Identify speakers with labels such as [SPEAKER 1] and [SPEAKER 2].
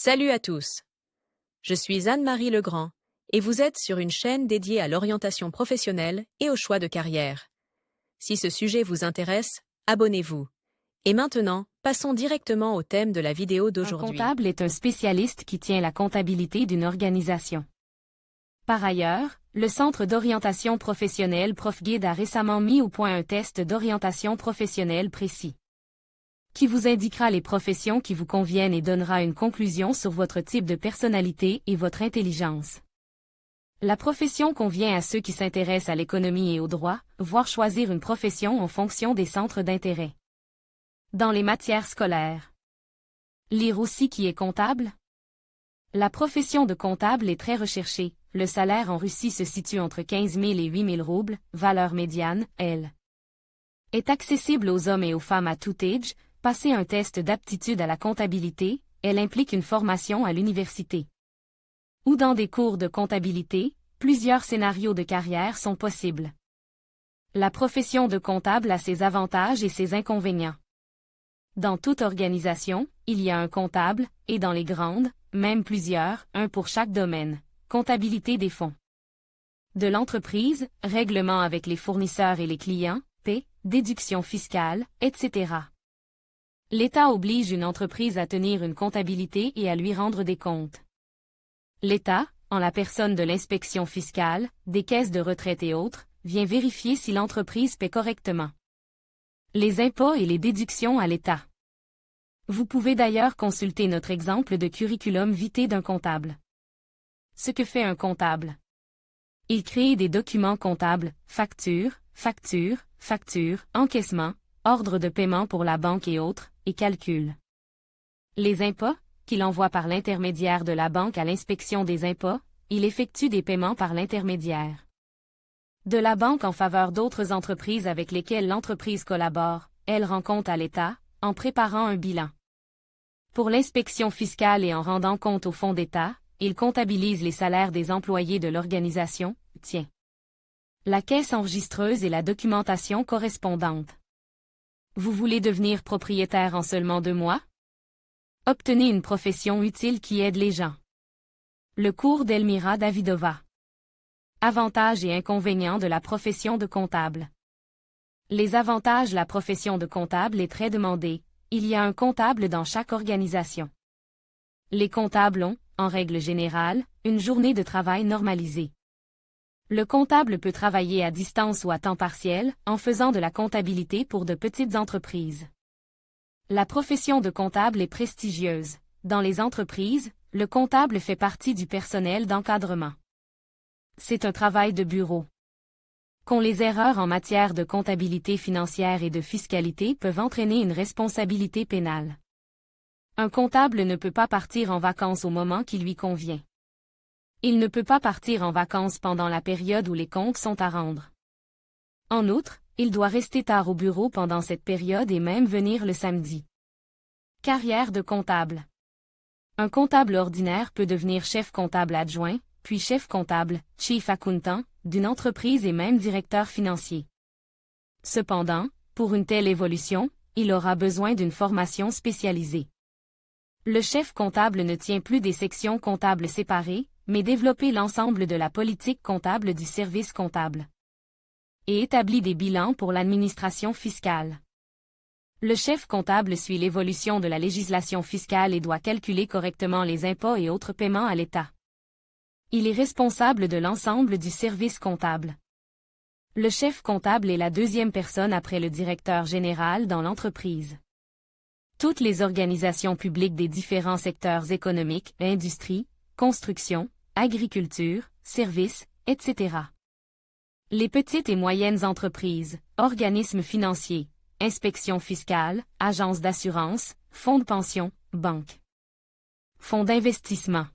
[SPEAKER 1] Salut à tous. Je suis Anne-Marie Legrand et vous êtes sur une chaîne dédiée à l'orientation professionnelle et au choix de carrière. Si ce sujet vous intéresse, abonnez-vous. Et maintenant, passons directement au thème de la vidéo
[SPEAKER 2] Un
[SPEAKER 1] d'aujourd'hui.
[SPEAKER 2] comptable est un spécialiste qui tient la comptabilité d'une organisation. Par ailleurs, le Centre d'orientation professionnelle ProfGuide a récemment mis au point un test d'orientation professionnelle précis, qui vous indiquera les professions qui vous conviennent et donnera une conclusion sur votre type de personnalité et votre intelligence. La profession convient à ceux qui s'intéressent à l'économie et au droit, voire choisir une profession en fonction des centres d'intérêt. Dans les matières scolaires. Lire aussi qui est comptable? La profession de comptable est très recherchée. Le salaire en Russie se situe entre 15 000 et 8 000 roubles, valeur médiane, elle est accessible aux hommes et aux femmes à tout âge. Passer un test d'aptitude à la comptabilité, elle implique une formation à l'université ou dans des cours de comptabilité. Plusieurs scénarios de carrière sont possibles. La profession de comptable a ses avantages et ses inconvénients. Dans toute organisation, il y a un comptable, et dans les grandes, même plusieurs, un pour chaque domaine. Comptabilité des fonds de l'entreprise, règlement avec les fournisseurs et les clients, paie, déduction fiscale, etc. L'État oblige une entreprise à tenir une comptabilité et à lui rendre des comptes. L'État, en la personne de l'inspection fiscale, des caisses de retraite et autres, vient vérifier si l'entreprise paie correctement les impôts et les déductions à l'État. Vous pouvez d'ailleurs consulter notre exemple de curriculum vitae d'un comptable. Ce que fait un comptable. Il crée des documents comptables, factures, encaissement, ordre de paiement pour la banque et autres, et calcul. Les impôts, qu'il envoie par l'intermédiaire de la banque à l'inspection des impôts, il effectue des paiements par l'intermédiaire de la banque en faveur d'autres entreprises avec lesquelles l'entreprise collabore. Elle rend compte à l'État, en préparant un bilan. Pour l'inspection fiscale et en rendant compte au fonds d'État, il comptabilise les salaires des employés de l'organisation, la caisse enregistreuse et la documentation correspondante. Vous voulez devenir propriétaire en seulement 2 mois? Obtenez une profession utile qui aide les gens. Le cours d'Elmira Davidova. Avantages et inconvénients de la profession de comptable. Les avantages. La profession de comptable est très demandée. Il y a un comptable dans chaque organisation. Les comptables ont, en règle générale, une journée de travail normalisée. Le comptable peut travailler à distance ou à temps partiel, en faisant de la comptabilité pour de petites entreprises. La profession de comptable est prestigieuse. Dans les entreprises, le comptable fait partie du personnel d'encadrement. C'est un travail de bureau. Les erreurs en matière de comptabilité financière et de fiscalité peuvent entraîner une responsabilité pénale. Un comptable ne peut pas partir en vacances au moment qui lui convient. Il ne peut pas partir en vacances pendant la période où les comptes sont à rendre. En outre, il doit rester tard au bureau pendant cette période et même venir le samedi. Carrière de comptable. Un comptable ordinaire peut devenir chef comptable adjoint, puis chef comptable, chief accountant, d'une entreprise et même directeur financier. Cependant, pour une telle évolution, il aura besoin d'une formation spécialisée. Le chef comptable ne tient plus des sections comptables séparées, mais développer l'ensemble de la politique comptable du service comptable. Et établit des bilans pour l'administration fiscale. Le chef comptable suit l'évolution de la législation fiscale et doit calculer correctement les impôts et autres paiements à l'État. Il est responsable de l'ensemble du service comptable. Le chef comptable est la deuxième personne après le directeur général dans l'entreprise. Toutes les organisations publiques des différents secteurs économiques, industrie, construction, agriculture, services, etc. Les petites et moyennes entreprises, organismes financiers, inspection fiscale, agences d'assurance, fonds de pension, banques, fonds d'investissement.